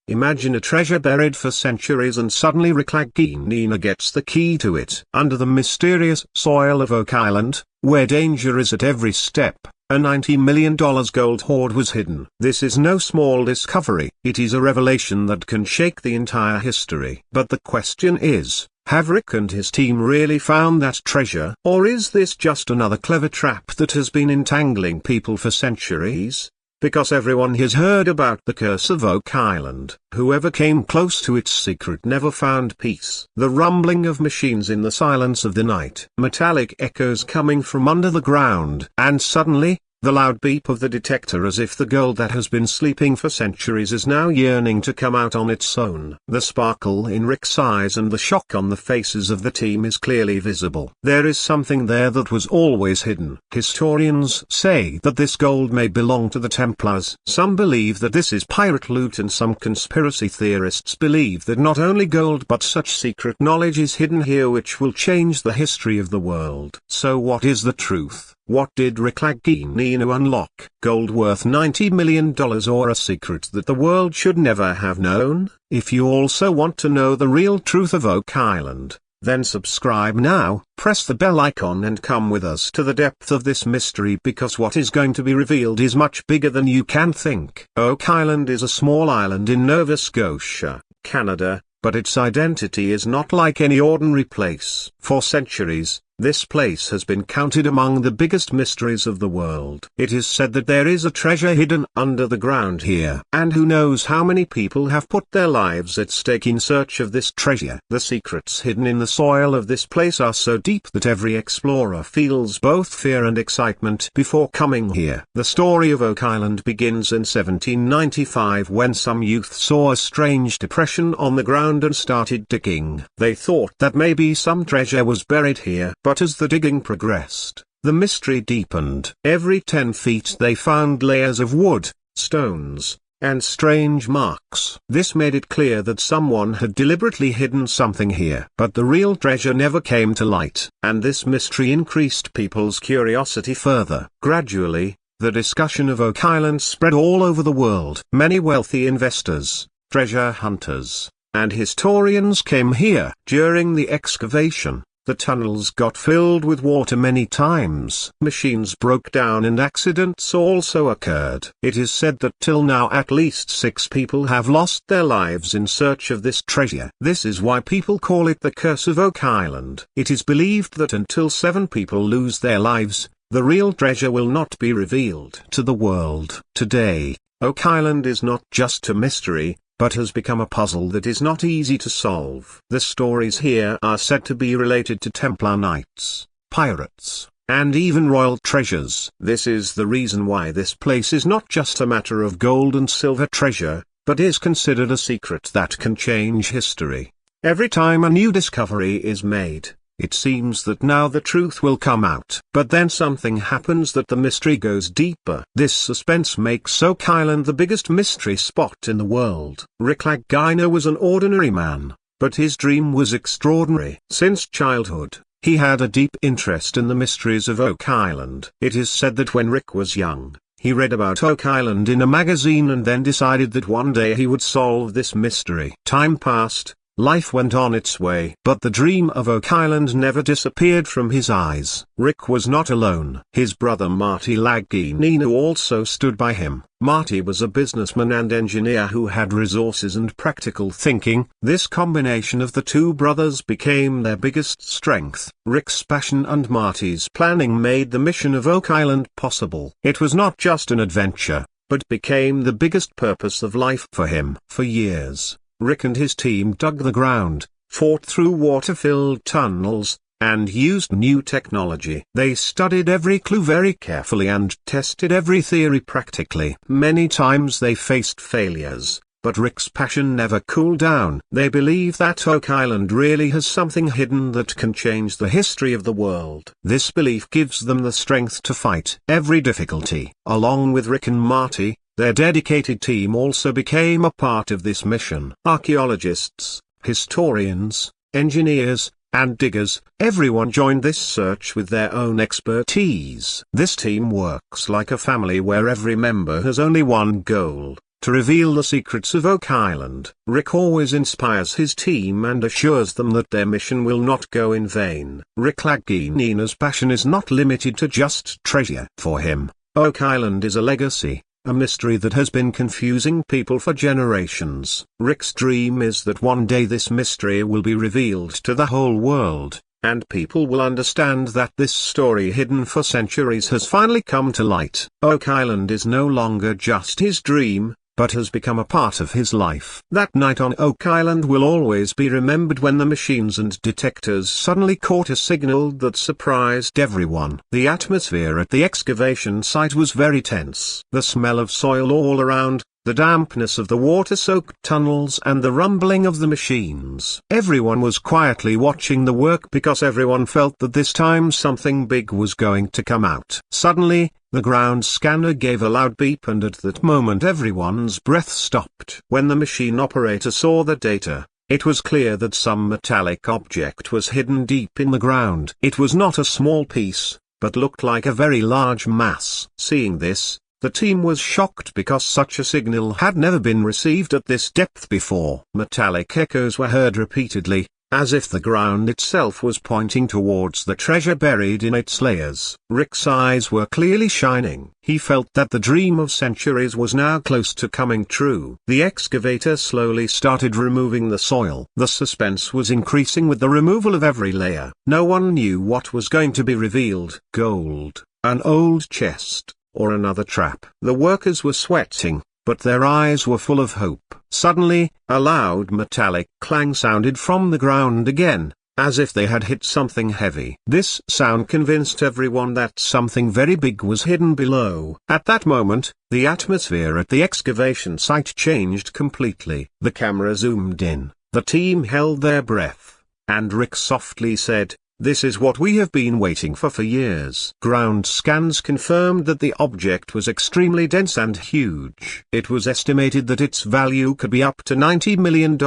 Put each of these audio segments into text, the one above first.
Imagine a treasure buried for centuries and suddenly Lagina gets the key to it. Under the mysterious soil of Oak Island, where danger is at every step, a $90 million gold hoard was hidden. This is no small discovery. It is a revelation that can shake the entire history. But the question is, have Rick and his team really found that treasure? Or is this just another clever trap that has been entangling people for centuries? Because everyone has heard about the curse of Oak Island. Whoever came close to its secret never found peace. The rumbling of machines in the silence of the night. Metallic echoes coming from under the ground. And suddenly, the loud beep of the detector, as if the gold that has been sleeping for centuries is now yearning to come out on its own. The sparkle in Rick's eyes and the shock on the faces of the team is clearly visible. There is something there that was always hidden. Historians say that this gold may belong to the Templars. Some believe that this is pirate loot, and some conspiracy theorists believe that not only gold but such secret knowledge is hidden here which will change the history of the world. So what is the truth? What did Lagina unlock? Gold worth $90 million, or a secret that the world should never have known? If you also want to know the real truth of Oak Island, then subscribe now, press the bell icon and come with us to the depth of this mystery, because what is going to be revealed is much bigger than you can think. Oak Island is a small island in Nova Scotia, Canada, but its identity is not like any ordinary place. For centuries, this place has been counted among the biggest mysteries of the world. It is said that there is a treasure hidden under the ground here. And who knows how many people have put their lives at stake in search of this treasure. The secrets hidden in the soil of this place are so deep that every explorer feels both fear and excitement before coming here. The story of Oak Island begins in 1795, when some youth saw a strange depression on the ground and started digging. They thought that maybe some treasure was buried here. But as the digging progressed, the mystery deepened. Every 10 feet they found layers of wood, stones, and strange marks. This made it clear that someone had deliberately hidden something here. But the real treasure never came to light, and this mystery increased people's curiosity further. Gradually, the discussion of Oak Island spread all over the world. Many wealthy investors, treasure hunters, and historians came here. During the excavation, the tunnels got filled with water many times. Machines broke down and accidents also occurred. It is said that till now at least 6 people have lost their lives in search of this treasure. This is why people call it the curse of Oak Island. It is believed that until 7 people lose their lives, the real treasure will not be revealed to the world. Today, Oak Island is not just a mystery, but has become a puzzle that is not easy to solve. The stories here are said to be related to Templar knights, pirates, and even royal treasures. This is the reason why this place is not just a matter of gold and silver treasure, but is considered a secret that can change history. Every time a new discovery is made, it seems that now the truth will come out. But then something happens that the mystery goes deeper. This suspense makes Oak Island the biggest mystery spot in the world. Lagina was an ordinary man, but his dream was extraordinary. Since childhood, he had a deep interest in the mysteries of Oak Island. It is said that when Rick was young, he read about Oak Island in a magazine and then decided that one day he would solve this mystery. Time passed. Life went on its way. But the dream of Oak Island never disappeared from his eyes. Rick was not alone. His brother Marty Lagina also stood by him. Marty was a businessman and engineer who had resources and practical thinking. This combination of the two brothers became their biggest strength. Rick's passion and Marty's planning made the mission of Oak Island possible. It was not just an adventure, but became the biggest purpose of life for him. For years, Rick and his team dug the ground, fought through water-filled tunnels, and used new technology. They studied every clue very carefully and tested every theory practically. Many times they faced failures, but Rick's passion never cooled down. They believe that Oak Island really has something hidden that can change the history of the world. This belief gives them the strength to fight every difficulty. Along with Rick and Marty, their dedicated team also became a part of this mission. Archaeologists, historians, engineers, and diggers, everyone joined this search with their own expertise. This team works like a family where every member has only one goal: To reveal the secrets of Oak Island, Rick always inspires his team and assures them that their mission will not go in vain. Rick Laginina's passion is not limited to just treasure. For him, Oak Island is a legacy, a mystery that has been confusing people for generations. Rick's dream is that one day this mystery will be revealed to the whole world, and people will understand that this story hidden for centuries has finally come to light. Oak Island is no longer just his dream, but has become a part of his life. That night on Oak Island will always be remembered when the machines and detectors suddenly caught a signal that surprised everyone. The atmosphere at the excavation site was very tense. The smell of soil all around, the dampness of the water-soaked tunnels and the rumbling of the machines. Everyone was quietly watching the work because everyone felt that this time something big was going to come out. Suddenly, the ground scanner gave a loud beep, and at that moment everyone's breath stopped. When the machine operator saw the data, it was clear that some metallic object was hidden deep in the ground. It was not a small piece, but looked like a very large mass. Seeing this, the team was shocked because such a signal had never been received at this depth before. Metallic echoes were heard repeatedly, as if the ground itself was pointing towards the treasure buried in its layers. Rick's eyes were clearly shining. He felt that the dream of centuries was now close to coming true. The excavator slowly started removing the soil. The suspense was increasing with the removal of every layer. No one knew what was going to be revealed: gold, an old chest, or another trap. The workers were sweating, but their eyes were full of hope. Suddenly, a loud metallic clang sounded from the ground again, as if they had hit something heavy. This sound convinced everyone that something very big was hidden below. At that moment, the atmosphere at the excavation site changed completely. The camera zoomed in, the team held their breath, and Rick softly said, "This is what we have been waiting for years." Ground scans confirmed that the object was extremely dense and huge. It was estimated that its value could be up to $90 million.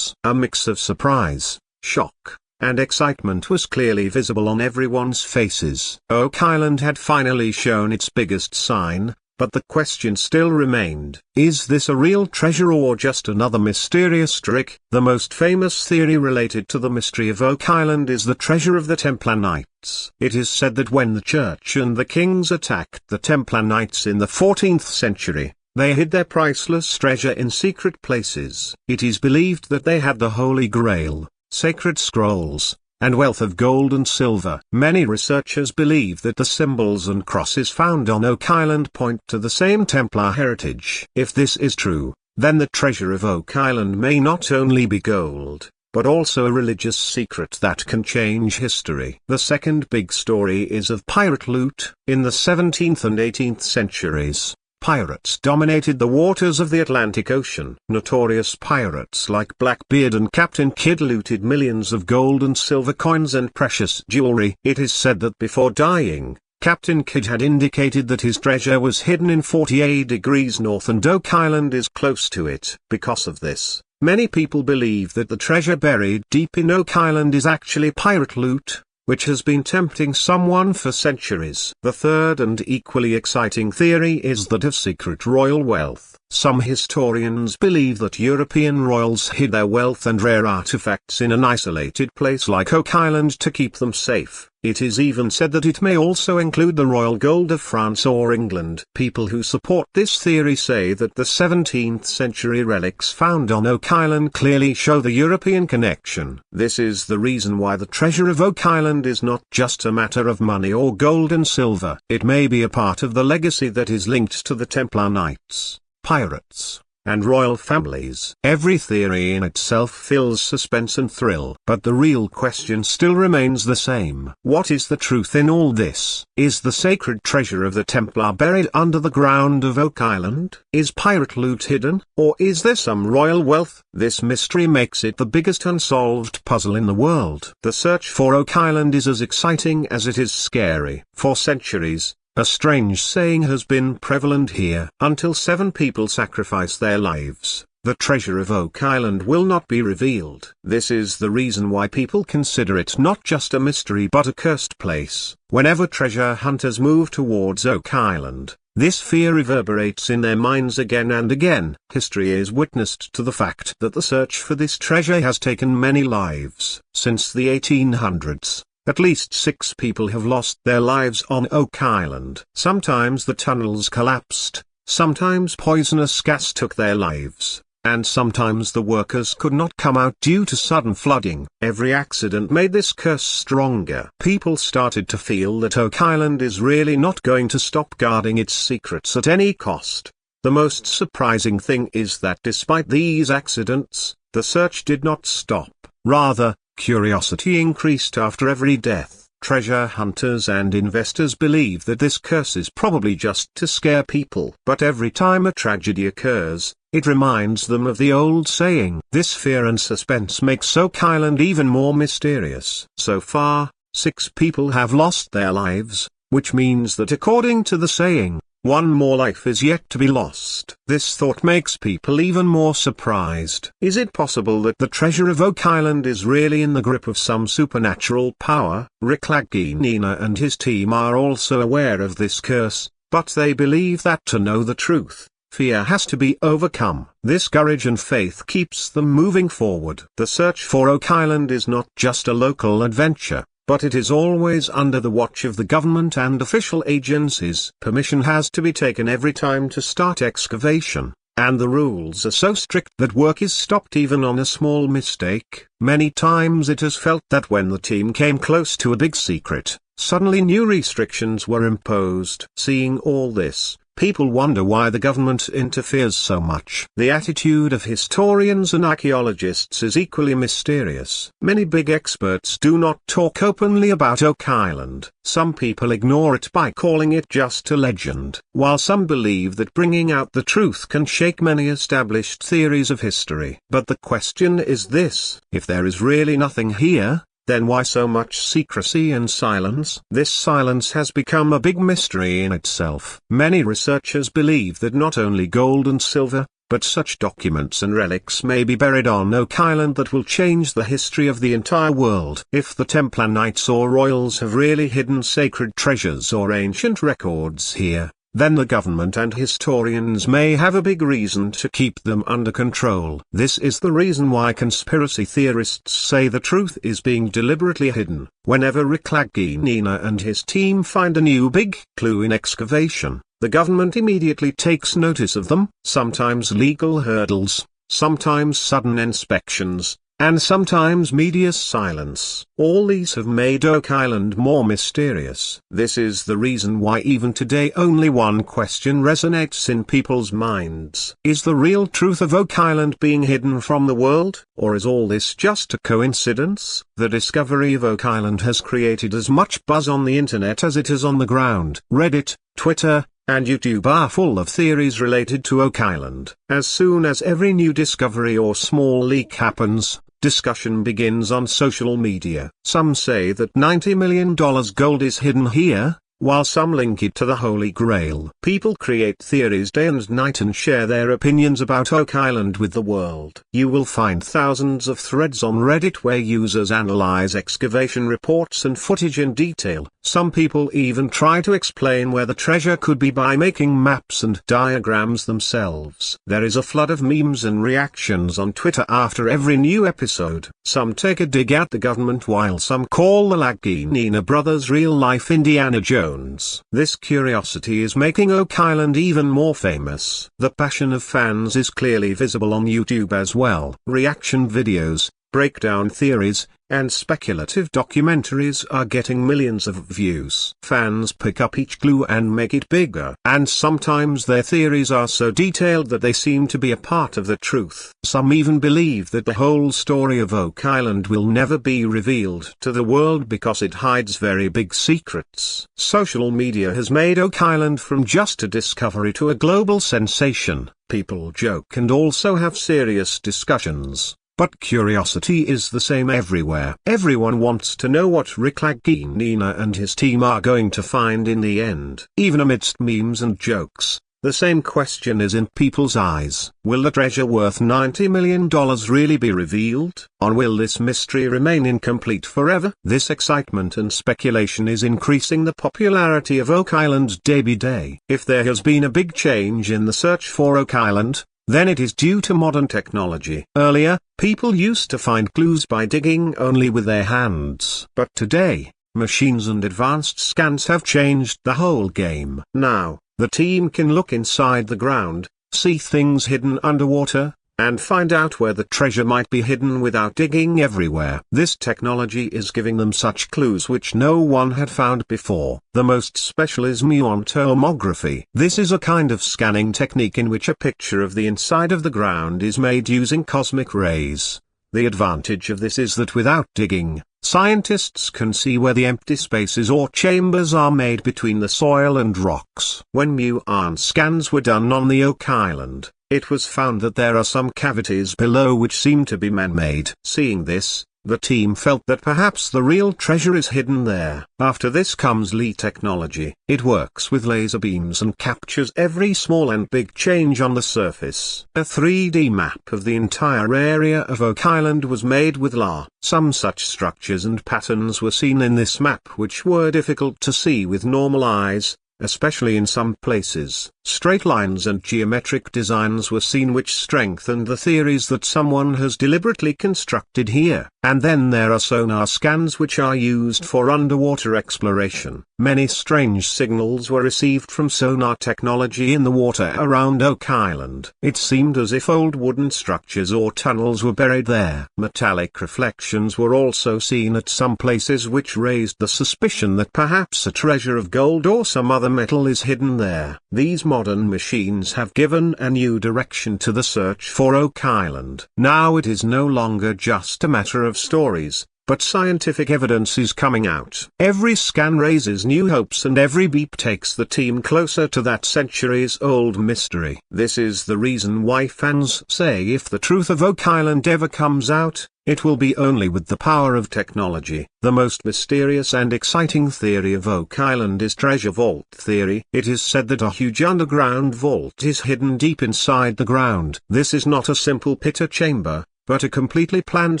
A mix of surprise, shock, and excitement was clearly visible on everyone's faces. Oak Island had finally shown its biggest sign, but the question still remained: is this a real treasure or just another mysterious trick? The most famous theory related to the mystery of Oak Island is the treasure of the Templar Knights. It is said that when the church and the kings attacked the Templar Knights in the 14th century, they hid their priceless treasure in secret places. It is believed that they had the Holy Grail, sacred scrolls, and wealth of gold and silver. Many researchers believe that the symbols and crosses found on Oak Island point to the same Templar heritage. If this is true, then the treasure of Oak Island may not only be gold, but also a religious secret that can change history. The second big story is of pirate loot. In the 17th and 18th centuries, pirates dominated the waters of the Atlantic Ocean. Notorious pirates like Blackbeard and Captain Kidd looted millions of gold and silver coins and precious jewelry. It is said that before dying, Captain Kidd had indicated that his treasure was hidden in 48 degrees north, and Oak Island is close to it. Because of this, many people believe that the treasure buried deep in Oak Island is actually pirate loot, which has been tempting someone for centuries. The third and equally exciting theory is that of secret royal wealth. Some historians believe that European royals hid their wealth and rare artifacts in an isolated place like Oak Island to keep them safe. It is even said that it may also include the royal gold of France or England. People who support this theory say that the 17th century relics found on Oak Island clearly show the European connection. This is the reason why the treasure of Oak Island is not just a matter of money or gold and silver. It may be a part of the legacy that is linked to the Templar Knights, pirates, and royal families. Every theory in itself fills suspense and thrill. But the real question still remains the same. What is the truth in all this? Is the sacred treasure of the Templar buried under the ground of Oak Island? Is pirate loot hidden, or is there some royal wealth? This mystery makes it the biggest unsolved puzzle in the world. The search for Oak Island is as exciting as it is scary. For centuries, a strange saying has been prevalent here: until 7 people sacrifice their lives, the treasure of Oak Island will not be revealed. This is the reason why people consider it not just a mystery but a cursed place. Whenever treasure hunters move towards Oak Island, This fear reverberates in their minds again and again. History is witnessed to the fact that the search for this treasure has taken many lives. Since the 1800s, at least 6 people have lost their lives on Oak Island. Sometimes the tunnels collapsed, sometimes poisonous gas took their lives, and sometimes the workers could not come out due to sudden flooding. Every accident made this curse stronger. People started to feel that Oak Island is really not going to stop guarding its secrets at any cost. The most surprising thing is that despite these accidents, the search did not stop. Rather, curiosity increased after every death. Treasure hunters and investors believe that this curse is probably just to scare people. But every time a tragedy occurs, it reminds them of the old saying. This fear and suspense makes Oak Island even more mysterious. So far, 6 people have lost their lives, which means that according to the saying, one more life is yet to be lost. This thought makes people even more surprised. Is it possible that the treasure of Oak Island is really in the grip of some supernatural power? Lagina and his team are also aware of this curse, but they believe that to know the truth, fear has to be overcome. This courage and faith keeps them moving forward. The search for Oak Island is not just a local adventure, but it is always under the watch of the government and official agencies. Permission has to be taken every time to start excavation, and the rules are so strict that work is stopped even on a small mistake. Many times it has felt that when the team came close to a big secret, suddenly new restrictions were imposed. Seeing all this, people wonder why the government interferes so much. The attitude of historians and archaeologists is equally mysterious. Many big experts do not talk openly about Oak Island. Some people ignore it by calling it just a legend, while some believe that bringing out the truth can shake many established theories of history. But the question is this: if there is really nothing here, then why so much secrecy and silence? This silence has become a big mystery in itself. Many researchers believe that not only gold and silver, but such documents and relics may be buried on Oak Island that will change the history of the entire world. If the Templar knights or royals have really hidden sacred treasures or ancient records here, then the government and historians may have a big reason to keep them under control. This is the reason why conspiracy theorists say the truth is being deliberately hidden. Whenever Lagina and his team find a new big clue in excavation, the government immediately takes notice of them. Sometimes legal hurdles, sometimes sudden inspections, and sometimes media silence. All these have made Oak Island more mysterious. This is the reason why even today only one question resonates in people's minds. Is the real truth of Oak Island being hidden from the world, or is all this just a coincidence? The discovery of Oak Island has created as much buzz on the internet as it is on the ground. Reddit, Twitter, and YouTube are full of theories related to Oak Island. As soon as every new discovery or small leak happens, discussion begins on social media. Some say that $90 million gold is hidden here, while some link it to the Holy Grail. People create theories day and night and share their opinions about Oak Island with the world. You will find thousands of threads on Reddit where users analyze excavation reports and footage in detail. Some people even try to explain where the treasure could be by making maps and diagrams themselves. There is a flood of memes and reactions on Twitter after every new episode. Some take a dig at the government while some call the Lagina brothers real-life Indiana Jones. This curiosity is making Oak Island even more famous. The passion of fans is clearly visible on YouTube as well. Reaction videos, breakdown theories, and speculative documentaries are getting millions of views. Fans pick up each clue and make it bigger. And sometimes their theories are so detailed that they seem to be a part of the truth. Some even believe that the whole story of Oak Island will never be revealed to the world because it hides very big secrets. Social media has made Oak Island from just a discovery to a global sensation. People joke and also have serious discussions. But curiosity is the same everywhere. Everyone wants to know what Lagina and his team are going to find in the end. Even amidst memes and jokes, The same question is in people's eyes. Will the treasure worth $90 million really be revealed? Or will this mystery remain incomplete forever? This excitement and speculation is increasing the popularity of Oak Island day by day. If there has been a big change in the search for Oak Island, then it is due to modern technology. Earlier, people used to find clues by digging only with their hands. But today, machines and advanced scans have changed the whole game. Now, the team can look inside the ground, see things hidden underwater, and find out where the treasure might be hidden without digging everywhere. This technology is giving them such clues which no one had found before. The most special is muon tomography. This is a kind of scanning technique in which a picture of the inside of the ground is made using cosmic rays. The advantage of this is that without digging, scientists can see where the empty spaces or chambers are made between the soil and rocks. When muon scans were done on the Oak Island, it was found that there are some cavities below which seem to be man-made. Seeing this, the team felt that perhaps the real treasure is hidden there. After this comes Lee technology. It works with laser beams and captures every small and big change on the surface. A 3D map of the entire area of Oak Island was made with LA. Some such structures and patterns were seen in this map which were difficult to see with normal eyes, especially in some places. Straight lines and geometric designs were seen which strengthened the theories that someone has deliberately constructed here. And then there are sonar scans which are used for underwater exploration. Many strange signals were received from sonar technology in the water around Oak Island. It seemed as if old wooden structures or tunnels were buried there. Metallic reflections were also seen at some places which raised the suspicion that perhaps a treasure of gold or some other metal is hidden there. These modern machines have given a new direction to the search for Oak Island. Now it is no longer just a matter of stories, but scientific evidence is coming out. Every scan raises new hopes and every beep takes the team closer to that centuries-old mystery. This is the reason why fans say if the truth of Oak Island ever comes out, it will be only with the power of technology. The most mysterious and exciting theory of Oak Island is treasure vault theory. It is said that a huge underground vault is hidden deep inside the ground. This is not a simple pit or chamber, but a completely planned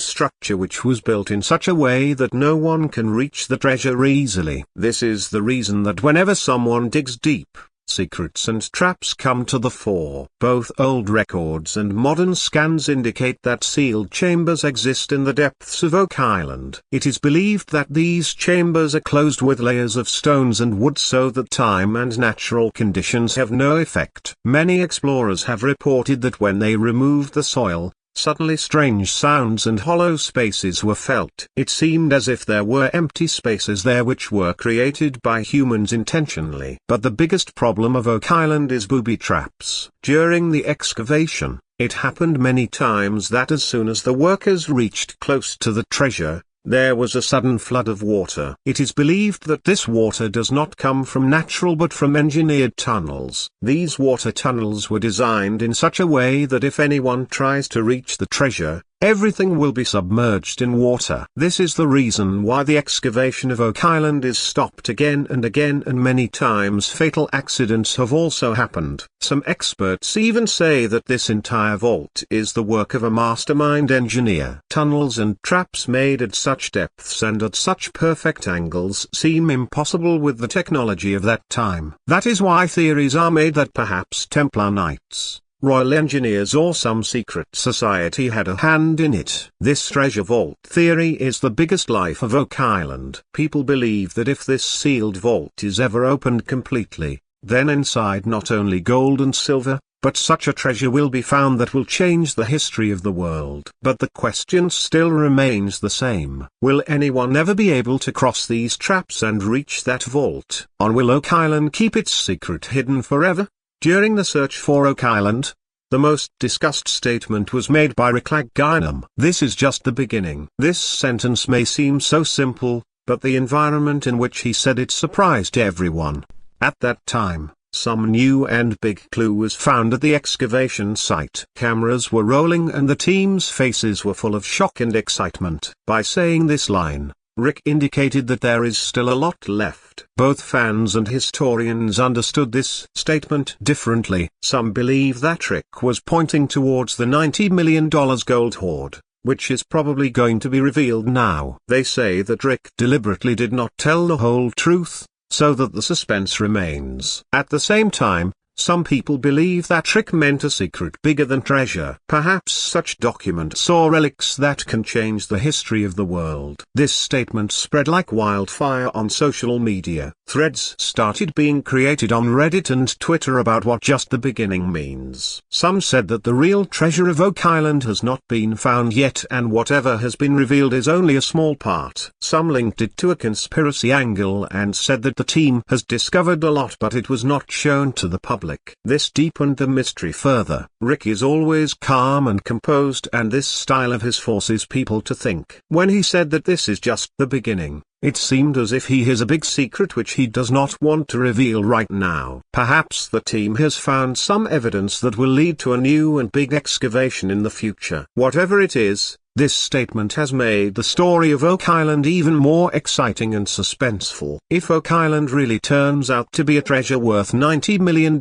structure which was built in such a way that no one can reach the treasure easily. This is the reason that whenever someone digs deep, secrets and traps come to the fore. Both old records and modern scans indicate that sealed chambers exist in the depths of Oak Island. It is believed that these chambers are closed with layers of stones and wood so that time and natural conditions have no effect. Many explorers have reported that when they removed the soil, suddenly strange sounds and hollow spaces were felt. It seemed as if there were empty spaces there which were created by humans intentionally. But the biggest problem of Oak Island is booby traps. During the excavation, it happened many times that as soon as the workers reached close to the treasure, there was a sudden flood of water. It is believed that this water does not come from natural but from engineered tunnels. These water tunnels were designed in such a way that if anyone tries to reach the treasure, everything will be submerged in water. This is the reason why the excavation of Oak Island is stopped again and again, and many times fatal accidents have also happened. Some experts even say that this entire vault is the work of a mastermind engineer. Tunnels and traps made at such depths and at such perfect angles seem impossible with the technology of that time. That is why theories are made that perhaps Templar Knights, Royal Engineers or some secret society had a hand in it. This treasure vault theory is the biggest life of Oak Island. People believe that if this sealed vault is ever opened completely, then inside not only gold and silver, but such a treasure will be found that will change the history of the world. But the question still remains the same. Will anyone ever be able to cross these traps and reach that vault? Or will Oak Island keep its secret hidden forever? During the search for Oak Island, the most discussed statement was made by Lagina. This is just the beginning. This sentence may seem so simple, but the environment in which he said it surprised everyone. At that time, some new and big clue was found at the excavation site. Cameras were rolling and the team's faces were full of shock and excitement. By saying this line, Rick indicated that there is still a lot left. Both fans and historians understood this statement differently. Some believe that Rick was pointing towards the $90 million gold hoard, which is probably going to be revealed now. They say that Rick deliberately did not tell the whole truth, so that the suspense remains. At the same time, some people believe that Rick meant a secret bigger than treasure. Perhaps such documents or relics that can change the history of the world. This statement spread like wildfire on social media. Threads started being created on Reddit and Twitter about what just the beginning means. Some said that the real treasure of Oak Island has not been found yet and whatever has been revealed is only a small part. Some linked it to a conspiracy angle and said that the team has discovered a lot but it was not shown to the public. This deepened the mystery further. Rick is always calm and composed and this style of his forces people to think. When he said that this is just the beginning, it seemed as if he has a big secret which he does not want to reveal right now. Perhaps the team has found some evidence that will lead to a new and big excavation in the future. Whatever it is, this statement has made the story of Oak Island even more exciting and suspenseful. If Oak Island really turns out to be a treasure worth $90 million,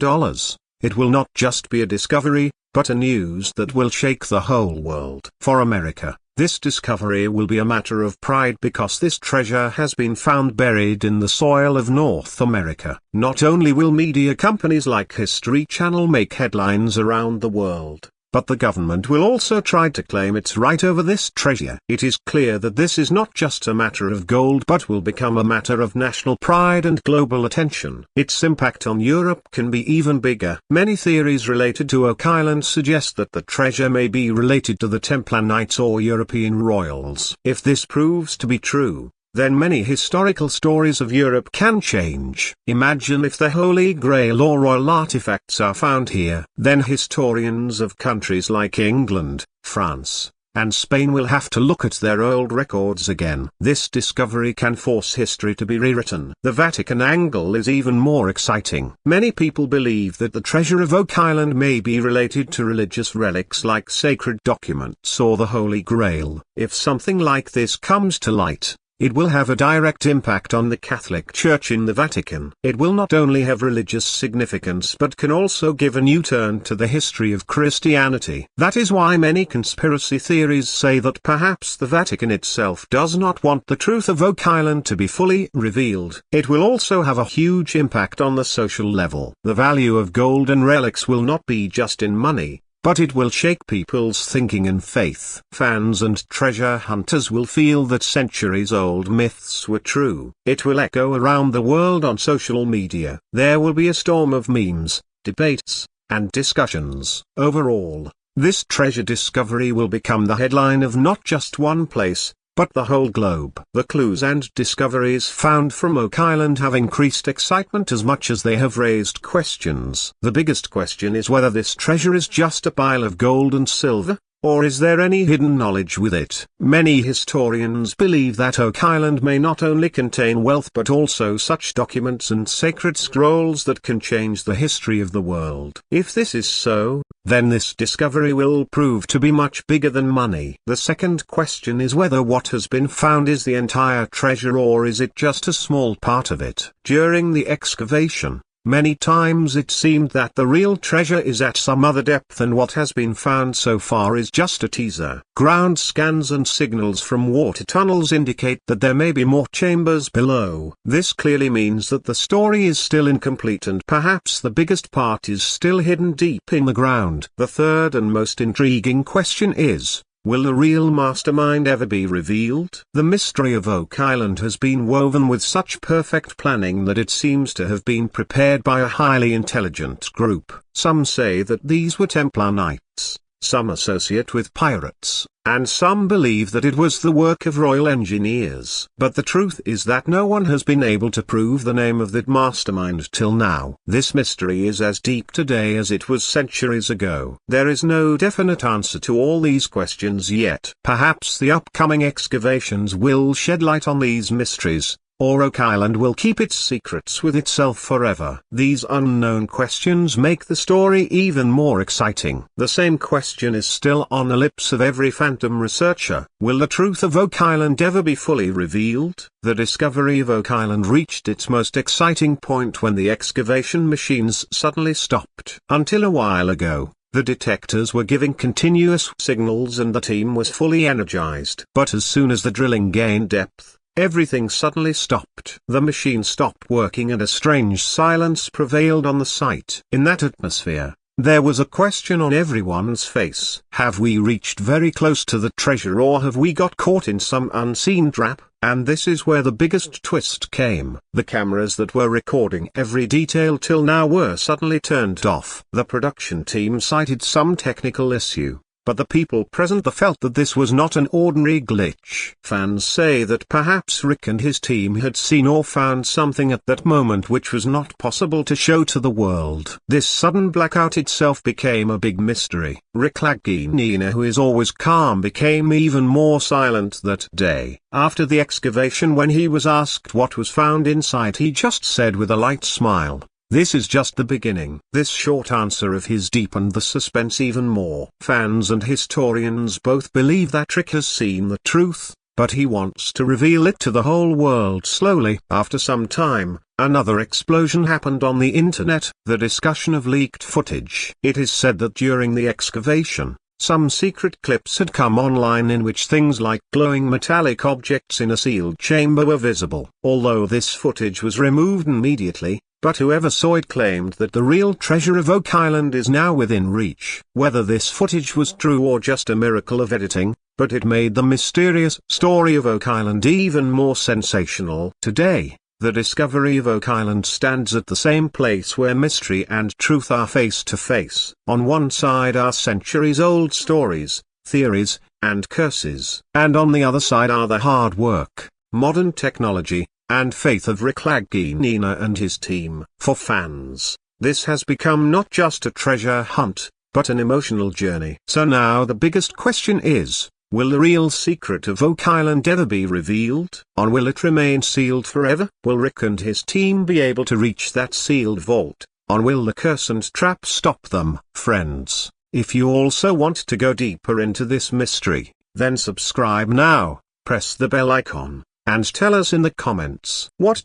it will not just be a discovery, but a news that will shake the whole world. For America, this discovery will be a matter of pride because this treasure has been found buried in the soil of North America. Not only will media companies like History Channel make headlines around the world, but the government will also try to claim its right over this treasure. It is clear that this is not just a matter of gold but will become a matter of national pride and global attention. Its impact on Europe can be even bigger. Many theories related to Oak Island suggest that the treasure may be related to the Templar Knights or European royals. If this proves to be true, then many historical stories of Europe can change. Imagine if the Holy Grail or royal artifacts are found here. Then historians of countries like England, France, and Spain will have to look at their old records again. This discovery can force history to be rewritten. The Vatican angle is even more exciting. Many people believe that the treasure of Oak Island may be related to religious relics like sacred documents or the Holy Grail. If something like this comes to light, it will have a direct impact on the Catholic Church in the Vatican. It will not only have religious significance but can also give a new turn to the history of Christianity. That is why many conspiracy theories say that perhaps the Vatican itself does not want the truth of Oak Island to be fully revealed. It will also have a huge impact on the social level. The value of gold and relics will not be just in money, but it will shake people's thinking and faith. Fans and treasure hunters will feel that centuries-old myths were true. It will echo around the world on social media. There will be a storm of memes, debates, and discussions. Overall, this treasure discovery will become the headline of not just one place, but the whole globe. The clues and discoveries found from Oak Island have increased excitement as much as they have raised questions. The biggest question is whether this treasure is just a pile of gold and silver, or is there any hidden knowledge with it? Many historians believe that Oak Island may not only contain wealth but also such documents and sacred scrolls that can change the history of the world. If this is so, then this discovery will prove to be much bigger than money. The second question is whether what has been found is the entire treasure or is it just a small part of it. During the excavation, many times it seemed that the real treasure is at some other depth and what has been found so far is just a teaser. Ground scans and signals from water tunnels indicate that there may be more chambers below. This clearly means that the story is still incomplete and perhaps the biggest part is still hidden deep in the ground. The third and most intriguing question is, will the real mastermind ever be revealed? The mystery of Oak Island has been woven with such perfect planning that it seems to have been prepared by a highly intelligent group. Some say that these were Templar Knights, some associate with pirates, and some believe that it was the work of royal engineers. But the truth is that no one has been able to prove the name of that mastermind till now. This mystery is as deep today as it was centuries ago. There is no definite answer to all these questions yet. Perhaps the upcoming excavations will shed light on these mysteries, or Oak Island will keep its secrets with itself forever. These unknown questions make the story even more exciting. The same question is still on the lips of every phantom researcher. Will the truth of Oak Island ever be fully revealed? The discovery of Oak Island reached its most exciting point when the excavation machines suddenly stopped. Until a while ago, the detectors were giving continuous signals and the team was fully energized. But as soon as the drilling gained depth, everything suddenly stopped. The machine stopped working and a strange silence prevailed on the site. In that atmosphere, there was a question on everyone's face. Have we reached very close to the treasure, or have we got caught in some unseen trap? And this is where the biggest twist came. The cameras that were recording every detail till now were suddenly turned off. The production team cited some technical issue, but the people present felt that this was not an ordinary glitch. Fans say that perhaps Rick and his team had seen or found something at that moment which was not possible to show to the world. This sudden blackout itself became a big mystery. Rick Lagina, who is always calm, became even more silent that day. After the excavation, when he was asked what was found inside, he just said with a light smile, "This is just the beginning." This short answer of his deepened the suspense even more. Fans and historians both believe that Rick has seen the truth, but he wants to reveal it to the whole world slowly. After some time, another explosion happened on the internet, the discussion of leaked footage. It is said that during the excavation, some secret clips had come online in which things like glowing metallic objects in a sealed chamber were visible. Although this footage was removed immediately, but whoever saw it claimed that the real treasure of Oak Island is now within reach. Whether this footage was true or just a miracle of editing, but it made the mysterious story of Oak Island even more sensational. Today, the discovery of Oak Island stands at the same place where mystery and truth are face to face. On one side are centuries-old stories, theories, and curses. And on the other side are the hard work, modern technology, and faith of Rick Lagina and his team. For fans, this has become not just a treasure hunt, but an emotional journey. So now the biggest question is, will the real secret of Oak Island ever be revealed? Or will it remain sealed forever? Will Rick and his team be able to reach that sealed vault? Or will the curse and trap stop them? Friends, if you also want to go deeper into this mystery, then subscribe now, press the bell icon, and tell us in the comments, what